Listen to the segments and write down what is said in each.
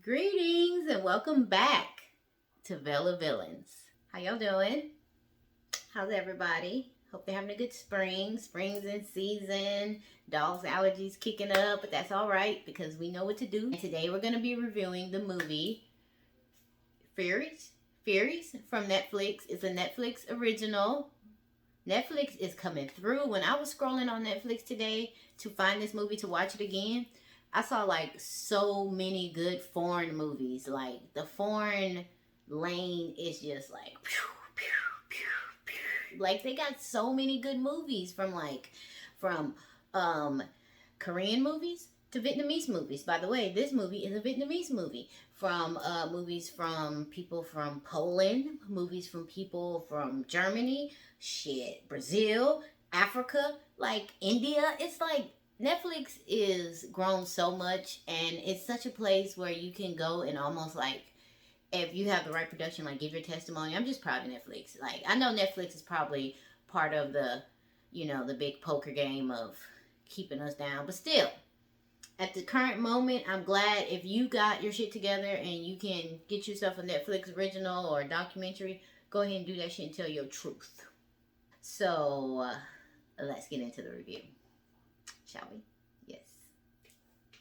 Greetings and welcome back to Vela Villains. How y'all doing? How's everybody? Hope they're having a good spring. Spring's in season. Dog's allergies kicking up, but that's all right because we know what to do. And today we're going to be reviewing the movie Furies. Furies from Netflix. It's a Netflix original. Netflix is coming through. When I was scrolling on Netflix today to find this movie to watch it again, I saw like so many good foreign movies. Like the foreign lane is just like pew, pew, pew, pew. Like they got so many good movies from Korean movies to Vietnamese movies. By the way, this movie is a Vietnamese movie. From movies from people from Poland, movies from people from Germany, shit, Brazil, Africa, like India. It's like Netflix is grown so much, and it's such a place where you can go and almost like, if you have the right production, like give your testimony. I'm just proud of Netflix. Like I know Netflix is probably part of the big poker game of keeping us down, but still, at the current moment, I'm glad if you got your shit together and you can get yourself a Netflix original or a documentary, go ahead and do that shit and tell your truth. So, let's get into the review, shall we? Yes.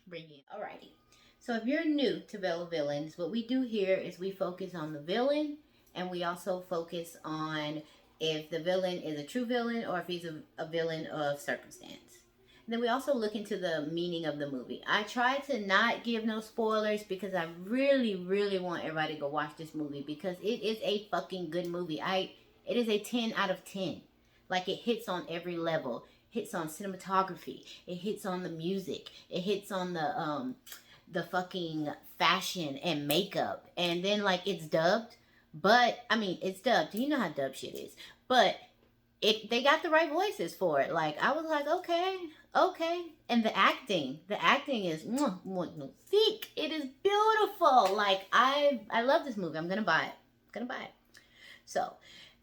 Bring it. Alrighty. So, if you're new to Vela Villains, what we do here is we focus on the villain, and we also focus on if the villain is a true villain or if he's a villain of circumstance. And then we also look into the meaning of the movie. I try to not give no spoilers because I really, really want everybody to go watch this movie because it is a fucking good movie. It is a 10 out of 10. Like it hits on every level. Hits on cinematography. It hits on the music. It hits on the fucking fashion and makeup. And then like it's dubbed. But I mean it's dubbed. You know how dubbed shit is. But they got the right voices for it. Like I was like, okay. And the acting is thick. It is beautiful. Like I love this movie. I'm gonna buy it. So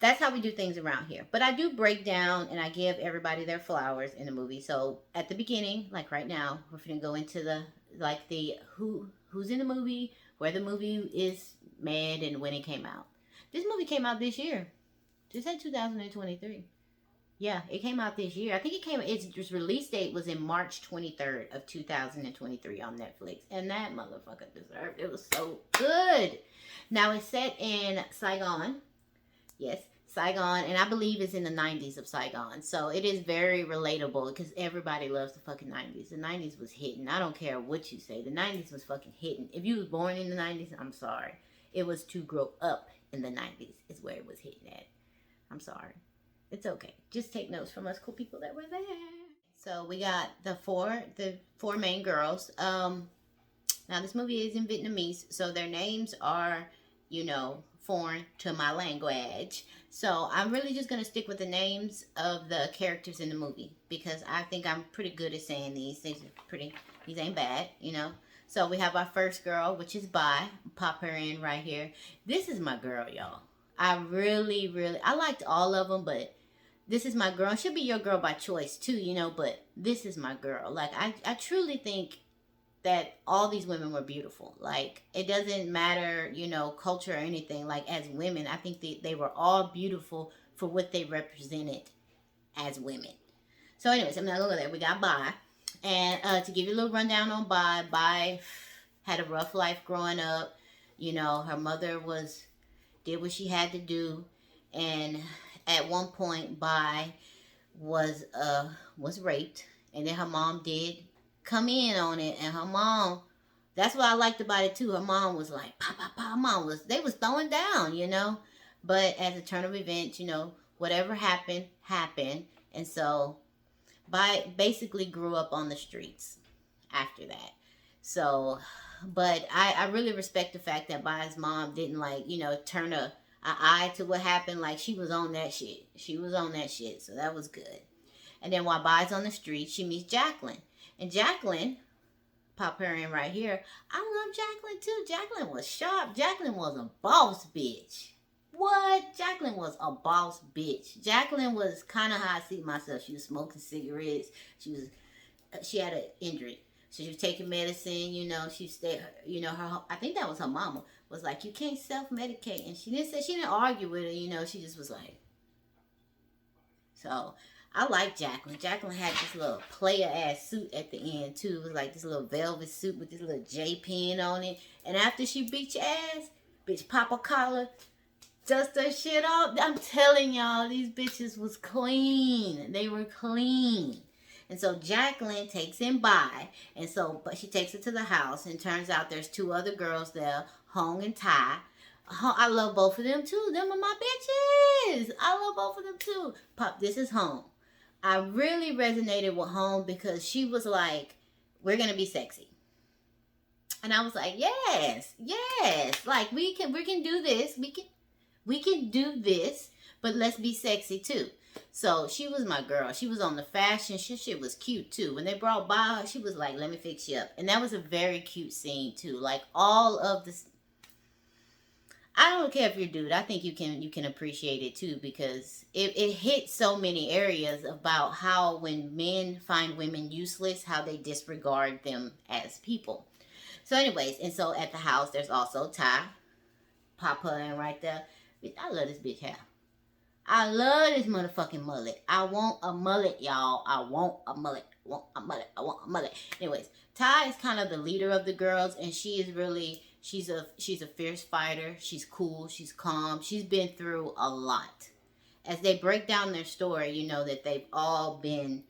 that's how we do things around here. But I do break down and I give everybody their flowers in the movie. So at the beginning, like right now, we're gonna go into the who's in the movie, where the movie is made, and when it came out. This movie came out this year. It said 2023. Yeah, it came out this year. I think its release date was in March 23rd of 2023 on Netflix. And that motherfucker deserved it. It was so good. Now it's set in Saigon. Yes, Saigon. And I believe it's in the 90s of Saigon. So it is very relatable because everybody loves the fucking 90s. The 90s was hitting. I don't care what you say. The 90s was fucking hitting. If you was born in the 90s, I'm sorry. It was to grow up in the 90s is where it was hitting at. I'm sorry. It's okay. Just take notes from us cool people that were there. So we got the four main girls. Now this movie is in Vietnamese, so their names are, foreign to my language. So I'm really just gonna stick with the names of the characters in the movie because I think I'm pretty good at saying these. These ain't bad. So we have our first girl, which is Bai. Pop her in right here. This is my girl, y'all. I really, really, I liked all of them, but this is my girl. She'll be your girl by choice too, but this is my girl. Like, I truly think that all these women were beautiful. Like, it doesn't matter, culture or anything. Like, as women, I think they were all beautiful for what they represented as women. So, anyways, I'm not going to go there. We got Bai. And to give you a little rundown on Bai had a rough life growing up. Her mother did what she had to do, and at one point Bai was raped, and then her mom did come in on it, and her mom, that's what I liked about it too. Her mom was like, pa pa pa. They was throwing down. But as a turn of events, whatever happened, and so Bai basically grew up on the streets after that. So, but I really respect the fact that Bai's mom didn't turn a eye to what happened. Like she was on that shit. So that was good. And then while Bai's on the street, she meets Jacqueline. And Jacqueline, pop her in right here. I love Jacqueline too. Jacqueline was sharp. Jacqueline was a boss bitch. What? Jacqueline was a boss bitch. Jacqueline was kind of how I see myself. She was smoking cigarettes. She had an injury. So she was taking medicine, you know, she stayed, you know, her, I think that was her mama, was like, you can't self-medicate. And she didn't argue with her, you know, she just was like, so I like Jacqueline. Jacqueline had this little player ass suit at the end too. It was like this little velvet suit with this little J pin on it. And after she beat your ass, bitch pop a collar, dust her shit off. I'm telling y'all, these bitches was clean. They were clean. And so Jacqueline takes him by, and so but she takes her to the house, and turns out there's two other girls there, Hong and Tai. I love both of them too. Them are my bitches. I love both of them too. Pop, this is Hong. I really resonated with Hong because she was like, "We're gonna be sexy," and I was like, "Yes, yes. Like we can do this. We can do this, but let's be sexy too." So she was my girl. She was on the fashion. Shit was cute too. When they brought by her, she was like, "Let me fix you up," and that was a very cute scene too. Like all of this. I don't care if you're a dude. I think you can appreciate it too because it hits so many areas about how when men find women useless, how they disregard them as people. So anyways, and so at the house there's also Ty. Pop her in right there. I love this bitch hair. I love this motherfucking mullet. I want a mullet, y'all. I want a mullet. I want a mullet. I want a mullet. Anyways, Ty is kind of the leader of the girls, and she is really she's a fierce fighter. She's cool. She's calm. She's been through a lot. As they break down their story, you know that they've all been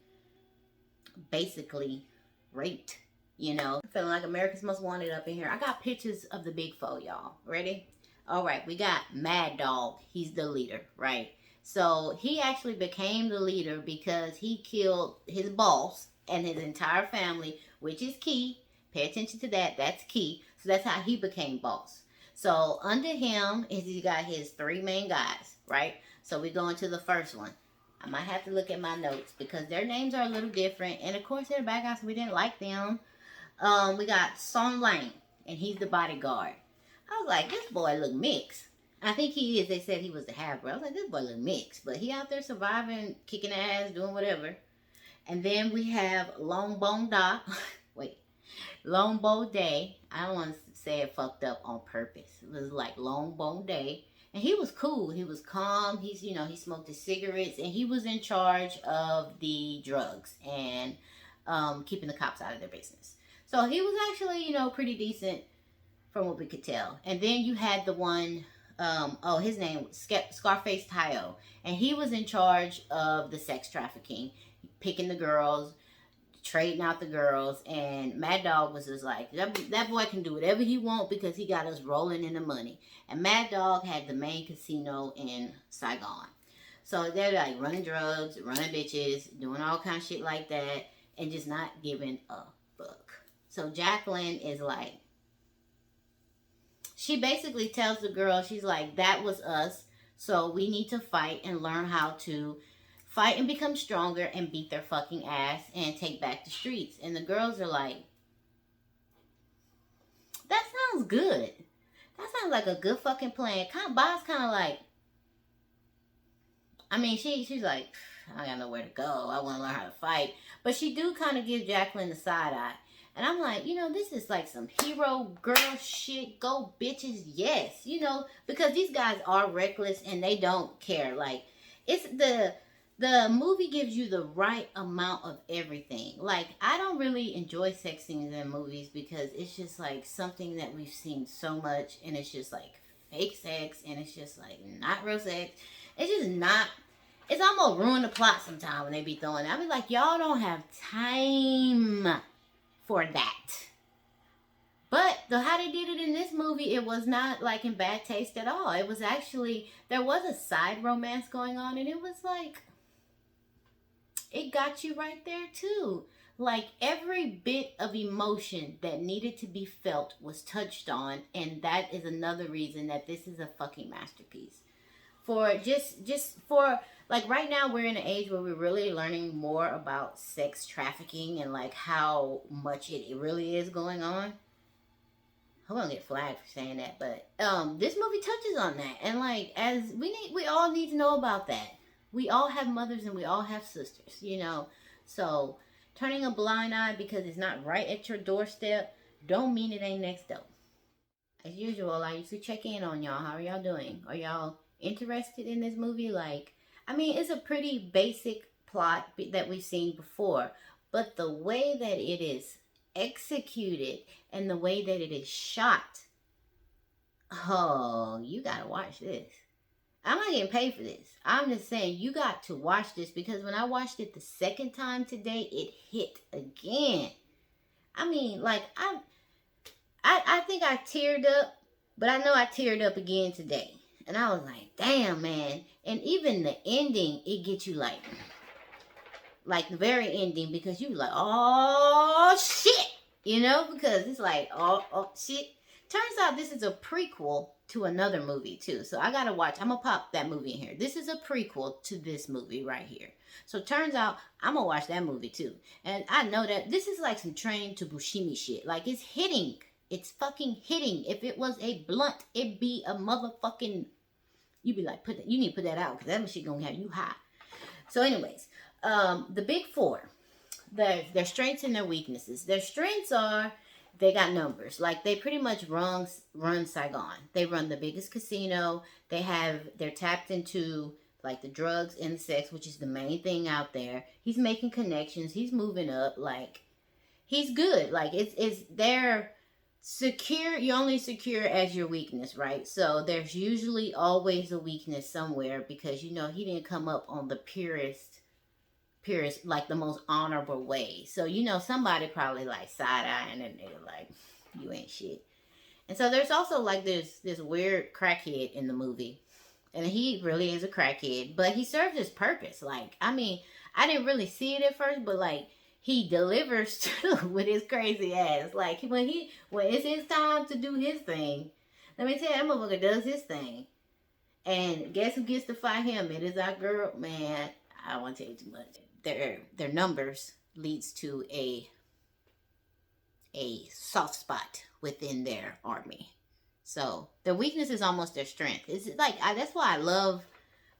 basically raped. You know, I'm feeling like America's Most Wanted up in here. I got pictures of the big four, y'all. Ready? All right, we got Mad Dog. He's the leader, right? So he actually became the leader because he killed his boss and his entire family, which is key. Pay attention to that. That's key. So that's how he became boss. So under him is he got his three main guys, right? So we go into the first one. I might have to look at my notes because their names are a little different. And of course they're bad guys, so we didn't like them. We got Song Lang, and he's the bodyguard. I was like, this boy look mixed. I think he is. They said he was the half-brother. I was like, this boy look mixed. But he out there surviving, kicking ass, doing whatever. And then we have Long Bong Da. Wait. Long Bo Day. I don't want to say it fucked up on purpose. It was like Long Bong Day. And he was cool. He was calm. He's, you know, he smoked his cigarettes. And he was in charge of the drugs and keeping the cops out of their business. So he was actually, you know, pretty decent from what we could tell. And then you had the one, his name was Scarface Tayo. And he was in charge of the sex trafficking, picking the girls, trading out the girls. And Mad Dog was just like, that boy can do whatever he want because he got us rolling in the money. And Mad Dog had the main casino in Saigon. So they're like running drugs, running bitches, doing all kind of shit like that, and just not giving a fuck. So Jacqueline is like, she basically tells the girl, she's like, that was us. So we need to fight and learn how to fight and become stronger and beat their fucking ass and take back the streets. And the girls are like, that sounds good. That sounds like a good fucking plan. Bo's kind of like, I mean, she's like, I got nowhere to go. I want to learn how to fight. But she do kind of give Jacqueline the side eye. And I'm like, you know, this is like some hero girl shit. Go bitches, yes. You know, because these guys are reckless and they don't care. Like, it's the movie gives you the right amount of everything. Like, I don't really enjoy sex scenes in movies because it's just like something that we've seen so much. And it's just like fake sex. And it's just like not real sex. It's just not. It's almost ruined the plot sometimes when they be throwing it. I be like, y'all don't have time for that. But how they did it in this movie, it was not like in bad taste at all. It was actually, there was a side romance going on, and it was like, it got you right there too. Like every bit of emotion that needed to be felt was touched on, and that is another reason that this is a fucking masterpiece. For just for like right now we're in an age where we're really learning more about sex trafficking and like how much it really is going on. I'm gonna get flagged for saying that, but this movie touches on that, and like as we all need to know about that. We all have mothers and we all have sisters, you know. So Turning a blind eye because it's not right at your doorstep don't mean it ain't next door. As usual, I usually check in on y'all. How are y'all doing? Are y'all interested in this movie? Like, I mean, it's a pretty basic plot that we've seen before, but the way that it is executed and the way that it is shot, oh, you gotta watch this. I'm not getting paid for this. I'm just saying you got to watch this, because when I watched it the second time today, it hit again. I mean, like, I think I teared up, but I know I teared up again today. And I was like, damn, man. And even the ending, it gets you like the very ending, because you like, oh, shit. You know, because it's like, oh, shit. Turns out this is a prequel to another movie, too. So I got to watch. I'm going to pop that movie in here. This is a prequel to this movie right here. So turns out I'm going to watch that movie, too. And I know that this is like some Train to Bushimi shit. Like, it's hitting. It's fucking hitting. If it was a blunt, it'd be a motherfucking... You'd be like, you need to put that out, because that shit gonna have you high. So anyways, the big four, their strengths and their weaknesses. Their strengths are, they got numbers. Like, they pretty much run Saigon. They run the biggest casino. They're tapped into like the drugs and the sex, which is the main thing out there. He's making connections. He's moving up. Like, he's good. Like, they're secure. You're only secure as your weakness, right? So there's usually always a weakness somewhere, because, you know, he didn't come up on the purest, like the most honorable way. So, you know, somebody probably like side-eyeing and they're like, you ain't shit. And so there's also like this weird crackhead in the movie. And he really is a crackhead, but he serves his purpose. Like, I mean, I didn't really see it at first, but like, he delivers too with his crazy ass. Like, when it's his time to do his thing, let me tell you, that motherfucker does his thing. And guess who gets to fight him? It is our girl. Man, I don't want to tell you too much. Their numbers leads to a soft spot within their army. So their weakness is almost their strength. It's like, that's why I love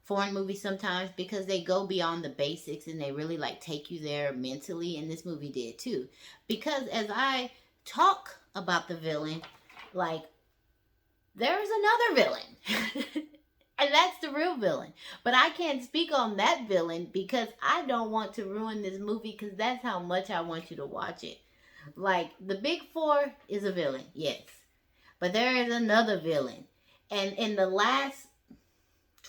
foreign movies sometimes, because they go beyond the basics and they really like take you there mentally, and this movie did too. Because as I talk about the villain, like, there's another villain. And that's the real villain. But I can't speak on that villain because I don't want to ruin this movie, because that's how much I want you to watch it. Like, the big four is a villain, yes. But there is another villain. And in the last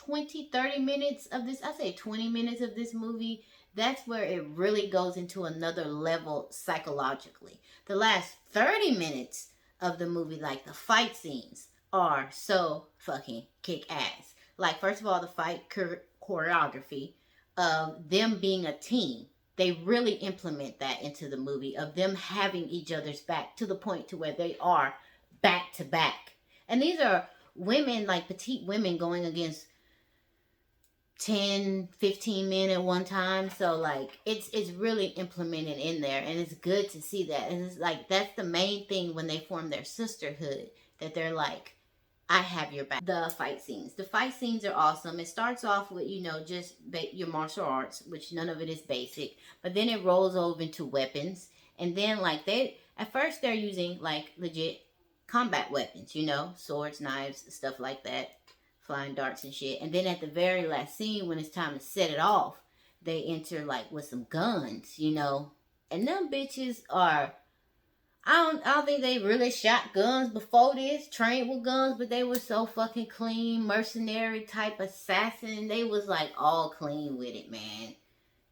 20-30 minutes of this, I say 20 minutes of this movie, that's where it really goes into another level psychologically. The last 30 minutes of the movie, like, the fight scenes are so fucking kick ass. Like, first of all, the fight choreography of them being a team, they really implement that into the movie, of them having each other's back to the point to where they are back to back. And these are women, like petite women, going against 10, 15 men at one time. So like, it's really implemented in there, and it's good to see that. And it's like, that's the main thing when they form their sisterhood, that they're like, I have your back. The fight scenes are awesome. It starts off with, you know, just your martial arts, which none of it is basic, but then it rolls over into weapons. And then like, at first they're using like legit combat weapons, you know, swords, knives, stuff like that, flying darts and shit. And then at the very last scene, when it's time to set it off, they enter like with some guns, you know, and them bitches are, I don't think they really shot guns before this, trained with guns, but they were so fucking clean, mercenary type assassin. They was like all clean with it, man.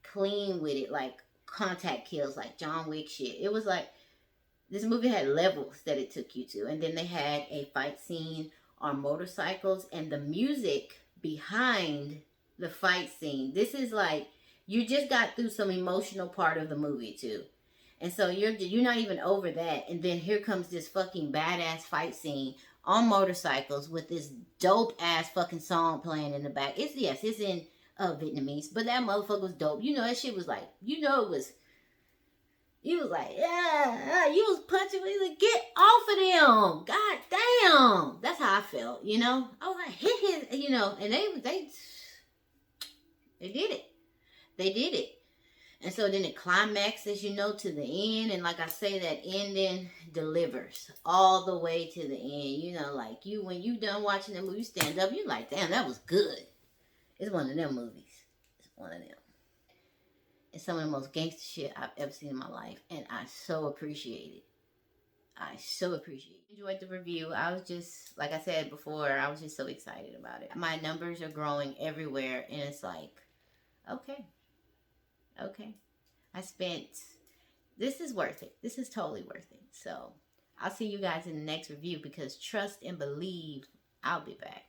Clean with it, like contact kills, like John Wick shit. It was like, this movie had levels that it took you to. And then they had a fight scene on motorcycles, and the music behind the fight scene. This is like, you just got through some emotional part of the movie too. And so you're not even over that. And then here comes this fucking badass fight scene on motorcycles with this dope ass fucking song playing in the back. It's in Vietnamese, but that motherfucker was dope. You know, that shit was like, you know, you was like, yeah, you was punching me, like, get off of them. God damn. That's how I felt, you know. I was like, hit his, you know, and they did it. They did it. And so then it climaxes, you know, to the end. And like I say, that ending delivers all the way to the end. You know, like you, when you done watching the movie, you stand up, you like, damn, that was good. It's one of them movies. It's one of them. It's some of the most gangster shit I've ever seen in my life. And I so appreciate it. I so appreciate it. Enjoyed the review. I was just, like I said before, I was just so excited about it. My numbers are growing everywhere. And it's like, okay, okay. I spent, this is worth it. This is totally worth it. So I'll see you guys in the next review, because trust and believe I'll be back.